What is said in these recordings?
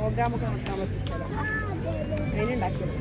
പ്രോഗ്രാമൊക്കെ നടത്താൻ പറ്റിയ സ്ഥലം അതിനുണ്ടാക്കിയത്.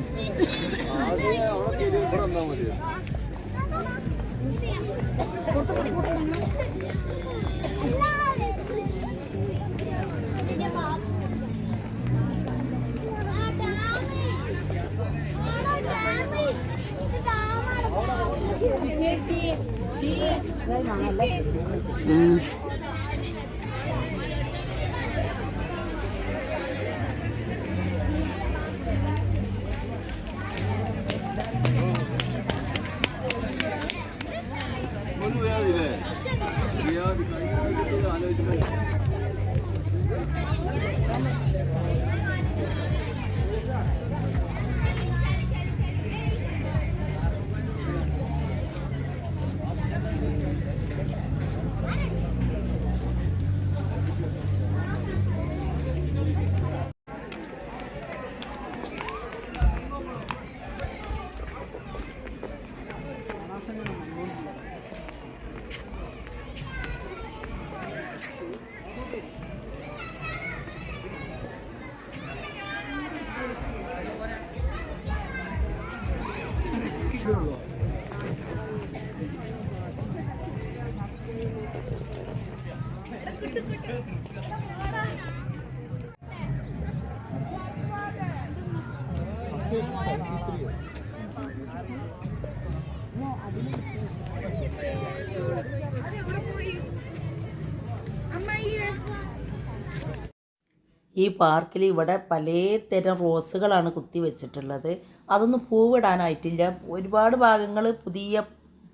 ഈ പാർക്കിൽ ഇവിടെ പലതരം റോസുകളാണ് കുത്തി വെച്ചിട്ടുള്ളത്. അതൊന്നും പൂവിടാനായിട്ടില്ല. ഒരുപാട് ഭാഗങ്ങൾ പുതിയ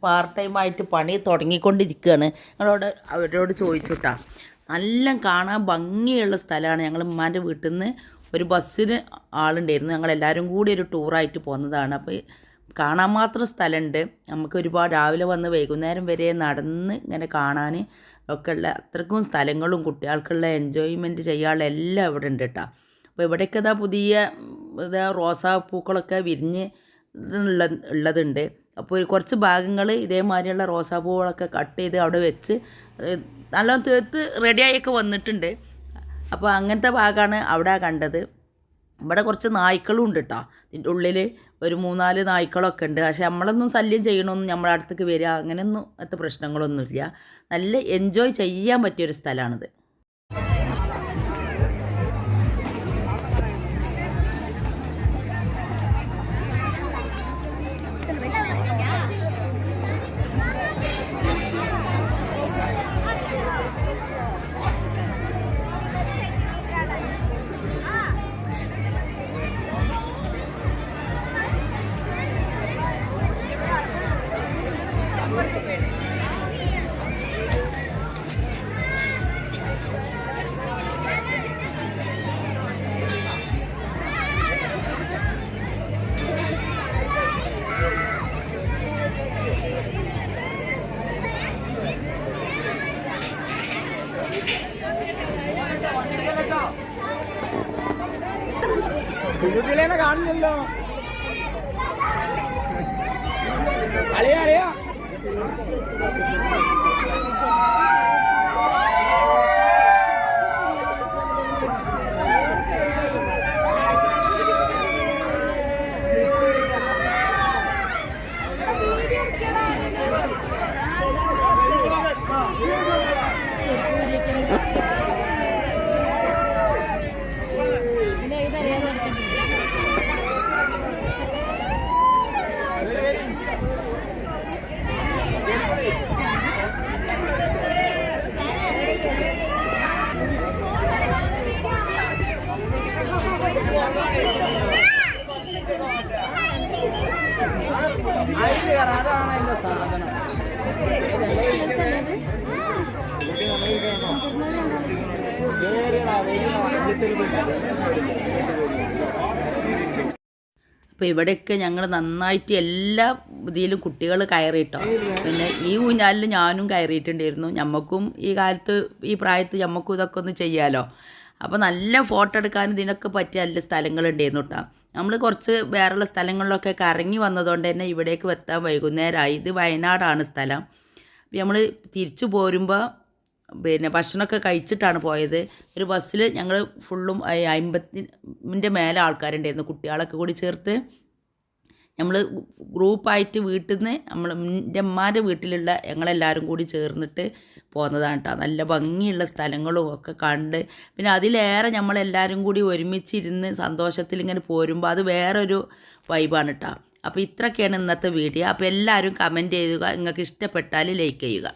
പാർട്ട് ടൈമായിട്ട് പണി തുടങ്ങിക്കൊണ്ടിരിക്കുകയാണ്. അവരോട് ചോദിച്ചിട്ടാ. നല്ല കാണാൻ ഭംഗിയുള്ള സ്ഥലമാണ്. ഞങ്ങൾ ഉമ്മാൻ്റെ വീട്ടിൽ നിന്ന് ഒരു ബസ്സിന് ആളുണ്ടായിരുന്നു. ഞങ്ങളെല്ലാവരും കൂടി ഒരു ടൂറായിട്ട് പോകുന്നതാണ്. അപ്പോൾ കാണാൻ മാത്രം സ്ഥലമുണ്ട്. നമുക്ക് ഒരുപാട് രാവിലെ വന്ന് വൈകുന്നേരം വരെ നടന്ന് ഇങ്ങനെ കാണാൻ ഒക്കെ ഉള്ള അത്രക്കും സ്ഥലങ്ങളും കുട്ടികൾക്കുള്ള എൻജോയ്മെൻറ്റ് ചെയ്യാനുള്ള എല്ലാം ഇവിടെ ഉണ്ട് കേട്ടോ. അപ്പോൾ ഇവിടെയൊക്കെ പുതിയ റോസാപ്പൂക്കളൊക്കെ വിരിഞ്ഞ് ഉള്ളതുണ്ട്. അപ്പോൾ കുറച്ച് ഭാഗങ്ങൾ ഇതേമാതിരിയുള്ള റോസാപ്പൂക്കളൊക്കെ കട്ട് ചെയ്ത് അവിടെ വെച്ച് നല്ല തീർത്ത് റെഡിയായൊക്കെ വന്നിട്ടുണ്ട്. അപ്പോൾ അങ്ങനത്തെ ഭാഗമാണ് അവിടെ കണ്ടത്. ഇവിടെ കുറച്ച് നായ്ക്കളും ഉണ്ട് കേട്ടോ. ഇതിൻ്റെ ഉള്ളിൽ ഒരു 3-4 നായ്ക്കളൊക്കെ ഉണ്ട്. പക്ഷെ നമ്മളൊന്നും ശല്യം ചെയ്യണമെന്നും നമ്മളെ അടുത്തേക്ക് വരിക അങ്ങനെയൊന്നും അത്ര പ്രശ്നങ്ങളൊന്നുമില്ല. നല്ല എൻജോയ് ചെയ്യാൻ പറ്റിയൊരു സ്ഥലമാണിത്. കുഞ്ഞുട്ടികളെ കാണുന്നില്ലോ. അളിയാ അളിയാ അപ്പോൾ ഇവിടെയൊക്കെ ഞങ്ങൾ നന്നായിട്ട് എല്ലാ ഇതിലും കുട്ടികൾ കയറിയിട്ടോ. പിന്നെ ഈ ഊഞ്ഞാലിൽ ഞാനും കയറിയിട്ടുണ്ടായിരുന്നു. ഞമ്മക്കും ഈ കാലത്ത് ഈ പ്രായത്ത് ഞമ്മക്കും ഇതൊക്കെ ഒന്ന് ചെയ്യാമല്ലോ. അപ്പോൾ നല്ല ഫോട്ടോ എടുക്കാൻ ഇതിനൊക്കെ പറ്റിയ നല്ല സ്ഥലങ്ങളുണ്ടായിരുന്നു കേട്ടോ. നമ്മൾ കുറച്ച് വേറെയുള്ള സ്ഥലങ്ങളിലൊക്കെ കറങ്ങി വന്നതുകൊണ്ട് തന്നെ ഇവിടേക്ക് എത്താൻ വൈകുന്നേരമായി. ഇത് വയനാടാണ് സ്ഥലം. അപ്പോൾ നമ്മൾ തിരിച്ചു പോരുമ്പോൾ പിന്നെ ഭക്ഷണമൊക്കെ കഴിച്ചിട്ടാണ് പോയത്. ഒരു ബസ്സിൽ ഞങ്ങൾ ഫുള്ളും 50ൻ്റെ മേലെ ആൾക്കാരുണ്ടായിരുന്നു, കുട്ടികളൊക്കെ കൂടി ചേർത്ത്. നമ്മൾ ഗ്രൂപ്പായിട്ട് വീട്ടിൽ നിന്ന് എൻ്റെ അമ്മാൻ്റെ വീട്ടിലുള്ള ഞങ്ങളെല്ലാവരും കൂടി ചേർന്നിട്ട് പോകുന്നതാണ് കേട്ടോ. നല്ല ഭംഗിയുള്ള സ്ഥലങ്ങളും ഒക്കെ കണ്ട്, പിന്നെ അതിലേറെ നമ്മളെല്ലാവരും കൂടി ഒരുമിച്ചിരുന്ന് സന്തോഷത്തിൽ ഇങ്ങനെ പോരുമ്പോൾ അത് വേറൊരു വൈബാണ് കേട്ടോ. അപ്പോൾ ഇത്രയൊക്കെയാണ് ഇന്നത്തെ വീഡിയോ. അപ്പോൾ എല്ലാവരും കമൻറ്റ് ചെയ്യുക, നിങ്ങൾക്ക് ഇഷ്ടപ്പെട്ടാൽ ലൈക്ക് ചെയ്യുക.